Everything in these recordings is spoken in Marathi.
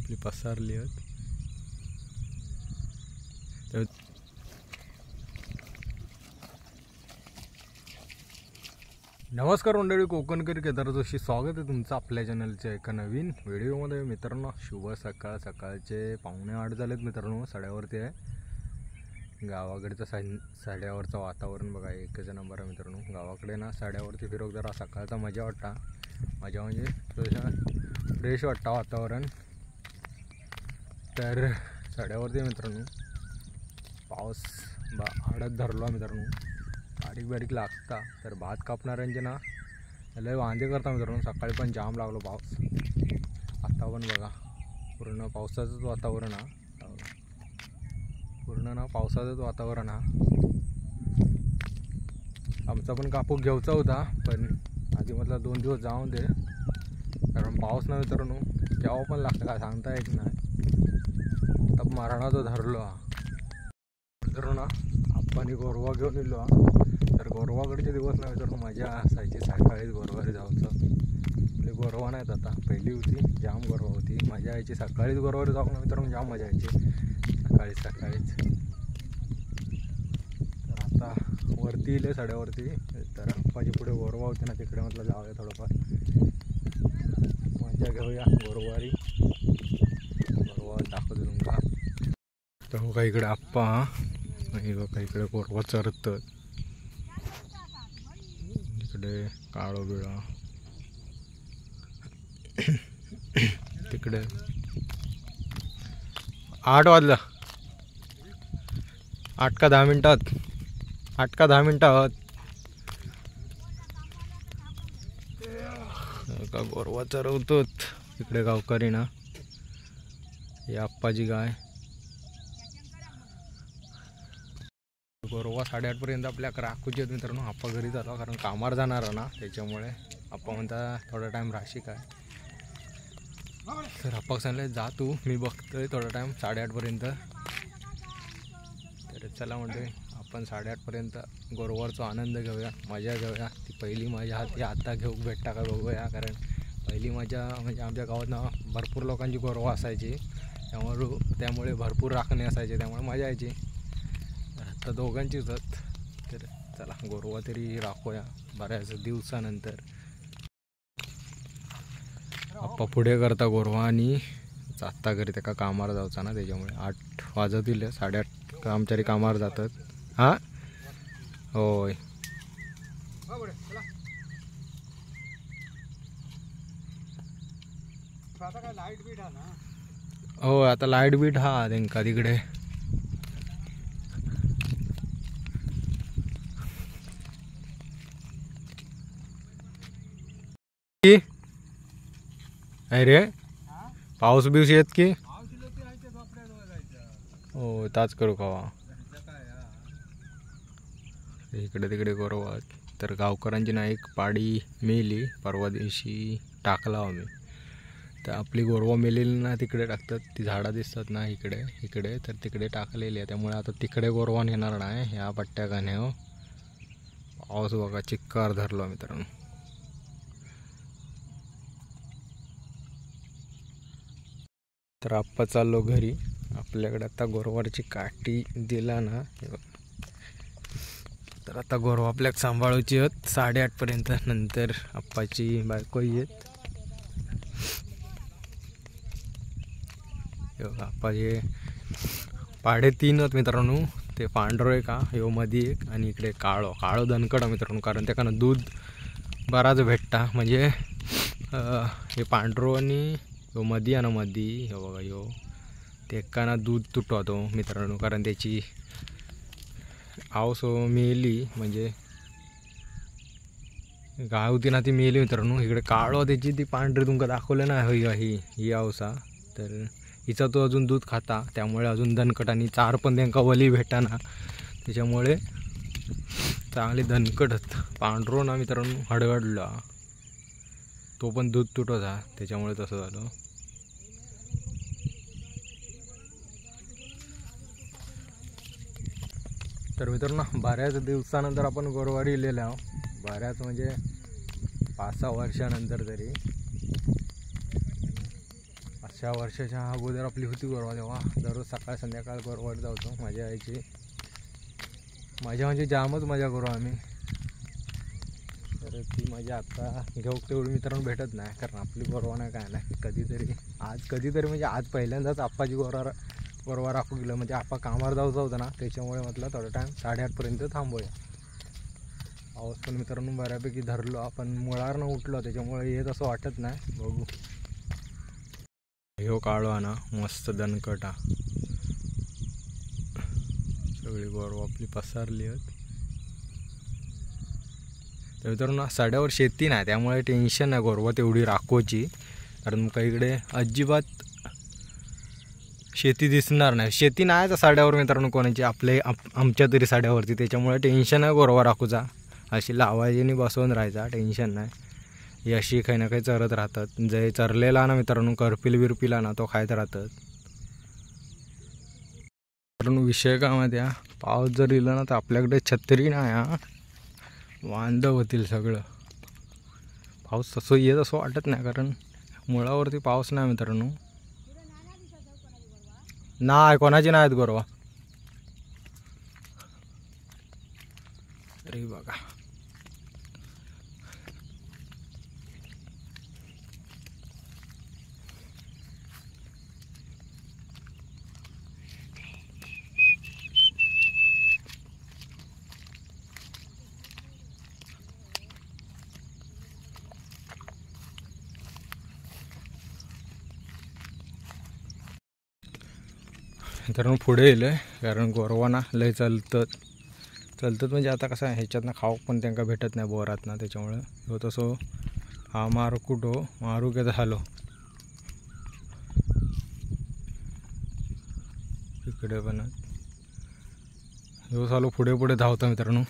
आपली पसरली आहेत. नमस्कार मंडळी, कोकणकर केदार जोशी स्वागत आहे तुमचं आपल्या चॅनलच्या एका नवीन व्हिडिओमध्ये. मित्रांनो, शुभ सकाळ. सकाळचे 7:45 झालेत मित्रांनो. साड्यावरती आहे. गावाकडचं साड्यावरचं वातावरण बघा, एकच नंबर आहे मित्रांनो. गावाकडे ना साड्यावरती फिरक जरा सकाळचा मजा वाटता. मजा म्हणजे थोडंसं फ्रेश वाटतं वातावरण. तर साड्यावरती मित्रांनो पाऊस आडत धरलो मित्रांनो. बारीक बारीक लागता. तर भात कापणाऱ्यांचे ना लय वांदे करता मित्रांनो. सकाळी पण जाम लागलो पाऊस. आता पण बघा पूर्ण पावसाचंच वातावरण हा. पूर्ण ना पावसाचंच वातावरण हा. आमचा पण कापूक घ्यायचा होता, पण आधी म्हटलं 2 दिवस जाऊन दे, कारण पाऊस ना मित्रांनो केव्हा पण लागतं काय सांगता येत नाही. आता मरणाचं धरलो हा मित्रांनो. आपण गोरवा घेऊन येलो हा. तर गोरवाकडचे दिवस ना मित्रांनो मजा असायची. सकाळीच गोरवारी जायचं. आपली गोरवा नाहीत आता, पहिली होती जाम गोरवा होती, मजा यायची. सकाळीच गोरवारी जाऊ ना मित्रांनो जाम मजा यायची सकाळीच. तर आता वरती इले साड्यावरती. तर आप्पाची पुढे गोरवा होती ना, तिकडे म्हटलं जाऊया थोडंफार मजा घेऊया. गोरवारी गोरवा दाखवतो तुमका. तर हो का इकडे आप्पा आणि बघा इकडे गोरवा चरत. इकडे काळो बिळा, तिकडे 8 वाजला. 8 का 10 मिनिटात. 8 का 10 मिनिटात का गोरवा चरवतो इकडे गावकरी ना. ही आप्पाची गाय. गोरवा 8:30 पर्यंत आपल्या राखूची आहेत मित्रांनो. आप्पा घरी जातो कारण कामावर जाणार ना, त्याच्यामुळे आप्पा म्हणता थोडा टाईम राशी काय. तर आप्पा सांगले जा तू, मी बघतोय थोडा टाईम 8:30 पर्यंत. तर चला म्हणतोय आपण 8:30 पर्यंत गोरवारचा आनंद घेऊया, मजा घेऊया. ती पहिली मजा ती आता घेऊ भेटता का बघूया. कारण पहिली मजा म्हणजे आमच्या गावात ना भरपूर लोकांची गोरवा असायची, त्यामुळे भरपूर राखणे असायचे, त्यामुळे मजा यायची. आता दोघांचीच आहेत. तर चला गोरवा तरी राखूया बऱ्याच दिवसानंतर. आप्पा पुढे करता गोरवा आणि जाता घरी. त्याका कामावर जायचा ना, त्याच्यामुळे 8 वाजतील. 8:30 कर्मचारी कामावर जातात. हां होय. हो आता लाईट बीट हा त्यांका तिकडे. अरे पाऊस बिऊस येत की हो ताच करू खावा. इकडे तिकडे गोरवा. तर गावकऱ्यांची ना एक पाडी मेली परवा दिवशी, टाकला आम्ही. तर आपली गोरवा मेलेली ना तिकडे टाकतात. ती झाडं दिसतात ना इकडे तर तिकडे टाकलेली आहे. त्यामुळे आता तिकडे गोरवा नेणार नाही ह्या पट्ट्या गाण्यावर. पाऊस बघा चिक्कार धरलो मित्रांनो. तर आप्पा चाललो घरी. आपल्याकडे आता गोरवारची काठी दिला ना, तर आता गोरवा आपल्याला सांभाळायची आहेत 8:30 पर्यंत. नंतर आप्पाची बायको येत. आप्पाचे पाडे 3 आहेत मित्रांनो. ते पांढरो एक हा ह्यो मध्ये एक, आणि इकडे काळो दणकट मित्रांनो. कारण त्याला दूध बराच भेटता. म्हणजे हे पांढरो आणि ह्यो मध्ये आहे ना, मध्ये हो बघा ह्यो तेकाना दूध तुटवतो मित्रांनो. कारण त्याची आऊस मेली, म्हणजे गाय होती ना ती मेली मित्रांनो. इकडे काळो त्याची ती पांढरी तुमका दाखवलं ना, ही आऊसा. तर हिचा तो अजून दूध खाता, त्यामुळे अजून दणकट. आणि चार पण त्यांना वली भेटा ना, त्याच्यामुळे चांगली दणकट. पांढरो ना मित्रांनो हडगडला, तो पण दूध तुटत हा, त्याच्यामुळे तसं झालं. तर मित्रांनो बऱ्याच दिवसानंतर आपण गोरवारी इलेलो आहो. बऱ्याच म्हणजे 5-6 वर्षानंतर तरी. वर्षाच्या अगोदर आपली होती गोरवा, तेव्हा दररोज सकाळ संध्याकाळ गोरवाड जातो. मजा यायची. मजा म्हणजे जामच मजा करू आम्ही. तर ती मजा आता घेऊ तेवढी मित्रांनो भेटत नाही, कारण आपली गोरवा नाही काय नाही. कधीतरी म्हणजे आज पहिल्यांदाच आप्पाची गोरवा राखू गेलं. म्हणजे आप्पा कामावर जायचं होतं ना, त्याच्यामुळे म्हटलं थोडा टाईम 8:30पर्यंत थांबूया. पाऊस पण मित्रांनो बऱ्यापैकी धरलो. आपण मुळावर न उठलो त्याच्यामुळे येत असं वाटत नाही. बघू. ह्यो काळो ना मस्त दणकटा. सगळी गोरवा आपली पसरली आहेत. तर मित्रांनो साड्यावर शेती नाही, त्यामुळे टेन्शन नाही गोरवा तेवढी राखोची. कारण काही इकडे अजिबात शेती दिसणार नाही. शेती नाही तर साड्यावर मित्रांनो कोणाची, आमच्या तरी साड्यावरती. त्याच्यामुळे टेन्शन आहे गोरवा राखूचा. अशी लावायची बसवून राहायचा, टेन्शन नाही. ही अशी काही ना काही चरत राहतात. जे चरलेला ना मित्रांनो करपिल बिरपिला ना तो खायत राहतात. मित्रांनो विषय काय माहिती आहे, पाऊस जर इला ना तर आपल्याकडे छत्री नाही हा, वांदं होतील सगळं. पाऊस तसं येत असं वाटत नाही, कारण मुळावरती पाऊस नाही मित्रांनो. नाही कोणाची नाहीत गोरवा. तरी बघा मित्रांनो पुढे येईल आहे, कारण गोरवाना लय चालतात म्हणजे आता कसं आहे ह्याच्यातनं खाऊ पण त्यांना भेटत नाही बोरात ना, त्याच्यामुळे हो तसं हा मारू कुठो मारू का झालो. इकडे पण हो चालू पुढे धावता मित्रांनो.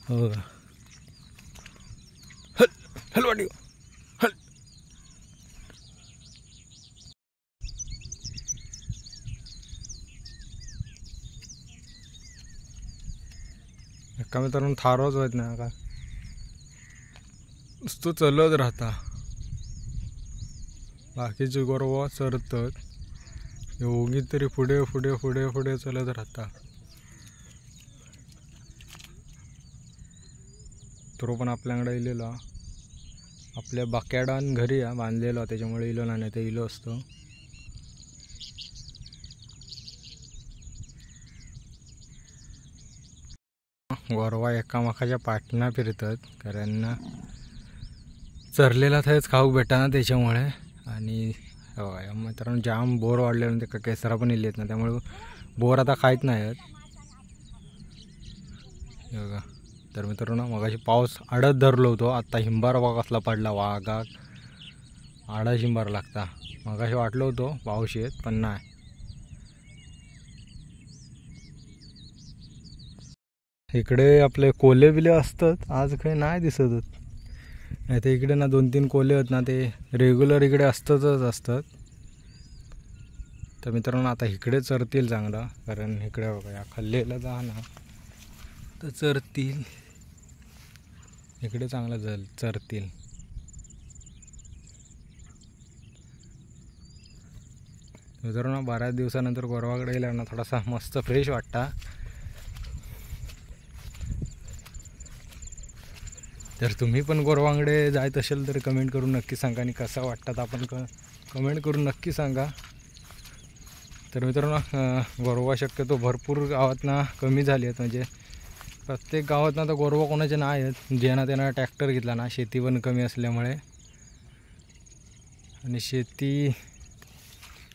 हो हल हल वाटी हल. एका मित्रांनो थारच होत नाही का, नुसतं चलत राहता. बाकीचे गोरवा चरतात, योगी तरी पुढे चलत राहता. तो पण आपल्याकडे इलेलो, आपल्या बाक्याडान घरी बांधलेलो, त्याच्यामुळे इलो नाही तर इलो असतो. गोरवा एकामेकाच्या पाठना फिरतात, कारण चरलेला थंयच खाऊ भेटा ना त्याच्यामुळे. आणि मित्रांनो जाम बोर वाढल्यानंतर का केसरा पण इलेत ना, त्यामुळे बोर आता खायत नाही आहेत. बघा तर मित्रांनो मगाशी पाऊस आडत धरलो होतो, आता हिंबार बघा कसला पडला. वाघाक आडा हिंबार लागता. मगाशी वाटलो होतो पाऊस येत, पण नाही. इकडे आपले कोल्हे बिले असतात, आज काही नाही दिसत. नाही तर इकडे ना 2-3 कोल्हे आहेत ना, ते रेग्युलर इकडे असतात. तर मित्रांनो आता इकडे चरतील चांगला, कारण इकडे बघा या खाल्लेला जा ना तर चरतील. इकडे चांगला चरतील. मित्रांनो बऱ्याच दिवसानंतर गोरवाकडे गेला ना थोडासा मस्त फ्रेश वाटता. तर तुम्ही पण गोरवांकडे जायत असेल तर कमेंट करून नक्की सांगा, आणि कसा वाटतात आपण कमेंट करून नक्की सांगा. तर मित्रांनो गोरवा शक्यतो भरपूर गावातना कमी झाली आहेत. म्हणजे प्रत्येक गावातना तर गोरवा कोणाचे नाही आहेत. ज्यांना त्यांना ट्रॅक्टर घेतला ना, शेती पण कमी असल्यामुळे. आणि शेती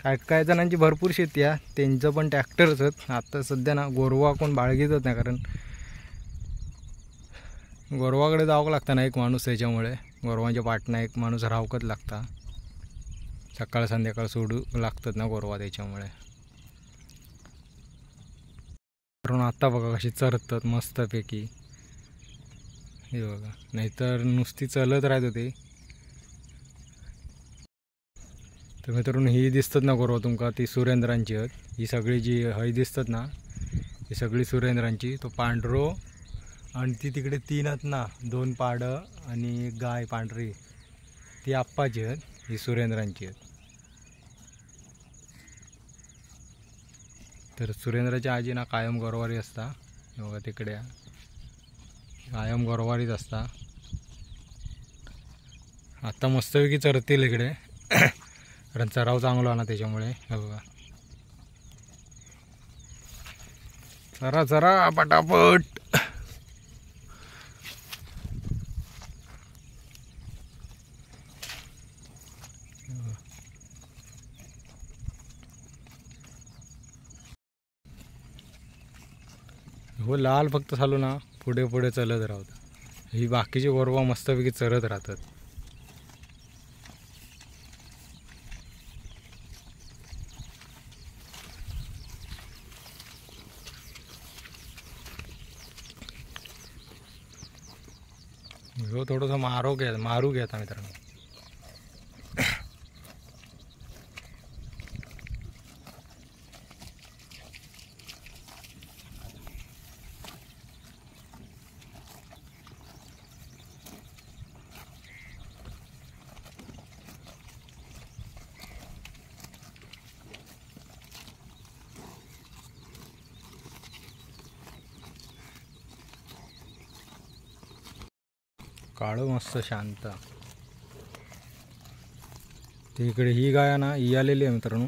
काय जणांची भरपूर शेती आहे, त्यांचं पण ट्रॅक्टरच आहेत. आता सध्या ना गोरवा कोण बाळगीतच नाही, कारण गोरवाकडे जावं लागतं ना एक माणूस. त्याच्यामुळे गोरवांच्या पाठना एक माणूस राहूकच लागता. सकाळ संध्याकाळ सोडू लागतात ना गोरवा, त्याच्यामुळे. कारण आता बघा कशी चरतात मस्तपैकी. हे बघा, नाहीतर नुसती चलत राहत होती. तर मित्रांनो ही दिसतात ना गोरवा तुमका, ती सुरेंद्रांची आहेत. ही सगळी जी हय दिसतात ना, ही सगळी सुरेंद्रांची. तो पांढरो आणि ती तिकडे 3 आहेत ना, 2 पाडं आणि एक गाय पांढरी, ती आप्पाची आहेत. ही सुरेंद्रांची आहेत. तर सुरेंद्राच्या आजी ना कायम गोरवारी असता. हे बघा तिकडे कायम गोरवारीच असता. आता मस्तपैकी चरतील इकडे कारण चराव चांगला ना त्याच्यामुळे. हे बघा चरा चरा पटापट. हो लाल फक्त चालू ना पुढे पुढे चलत राहतात. ही बाकीची गोरवा मस्तपैकी चरत राहतात. हो थोडंसं मारू घ्या आता मित्रांनो. काळं मस्त शांत. ते इकडे ही गाय ना ही आलेली आहे मित्रांनो.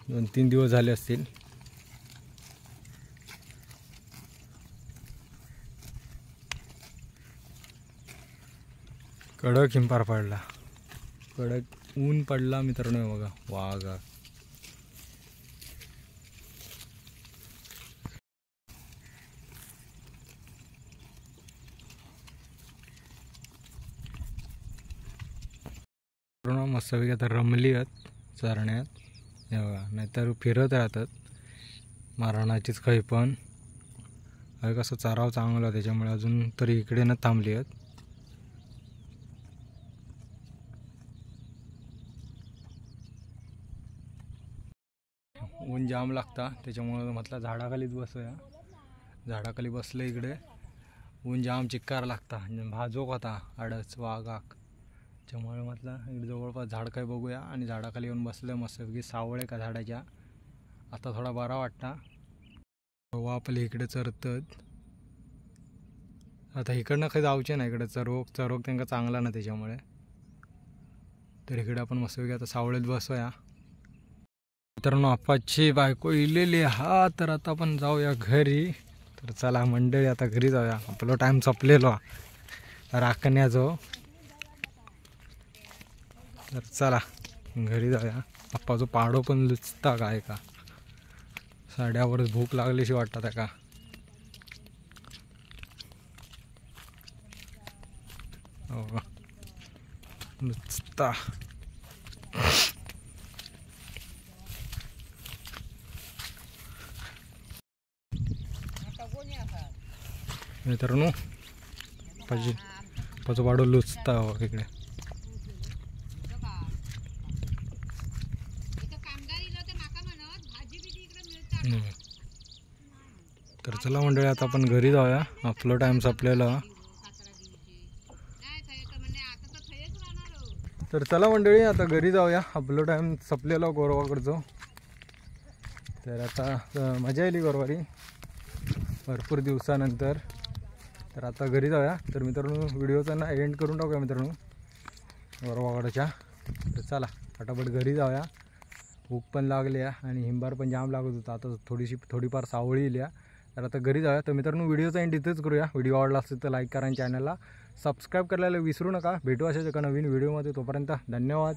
2-3 दिवस झाले असतील. कडक हिंपार पडला. कडक ऊन पडला मित्रांनो. बघा वाघ. मस्तपैकी आता रमली आहेत चरण्यात. हे बघा नाहीतर फिरत राहतात मारणाचीच काही. पण अरे कसं चाराव चांगला त्याच्यामुळे अजून तरी इकडे न थांबली आहेत. ऊन जाम लागता त्याच्यामुळे म्हटलं झाडाखालीच बसूया. झाडाखाली बसलं इकडे ऊन जाम चिक्कार लागता. भाजोक होता आडच वाघाक. त्यामुळे म्हटलं इकडे जवळपास झाड काय बघूया आणि झाडाखाली येऊन बसलं मस्तपैकी. सावळे का झाडाच्या. आता थोडा बरा वाटता. आपले इकडे चरतात. आता इकडनं काही जाऊचे ना इकडे चरोक त्यांना चांगला ना त्याच्यामुळे. तर इकडे आपण मस्तपैकी आता सावळेत बसूया. मित्रांनो आप्पाची बायको इलेली हा. तर आता आपण जाऊया घरी. तर चला मंडळी आता घरी जाऊया. आपला टाईम संपलेलो राखण्याचो. तर चला घरी जाऊया. आप्पाचो पाडो पण लुचता काय का. साड्यावरच भूक लागलीशी वाटतात का. हो लुचता. मित्रांनो आप्पाचो पाडो लुचता हो इकडे. तर चला मंडळी आता आपण घरी जाऊया. आपला टाइम संपलेला. तर चला मंडळी आता घरी जाऊया. आपला टाइम संपलेला गोरवाकडचं. तर आता मजा आली गोरवारी भरपूर दिवसानंतर. तर आता घरी जाऊया. तर मित्रांनो व्हिडिओचा ना एंड करून टाकूया मित्रांनो गोरवाकडच्या. तर चला फटाफट घरी जाऊया. भूक पण लागली आहे आणि हिंबार पण जाम लागत होता. आता थोडीफार सावळी इल्या. तर आता घरी जाऊया. तर मित्रांनो व्हिडिओचा एंड इथेच करूया. व्हिडिओ आवडला असेल तर लाईक करा आणि चॅनलला सबस्क्राईब करायला विसरू नका. भेटू अशाच एका नवीन व्हिडिओमध्ये. तोपर्यंत धन्यवाद.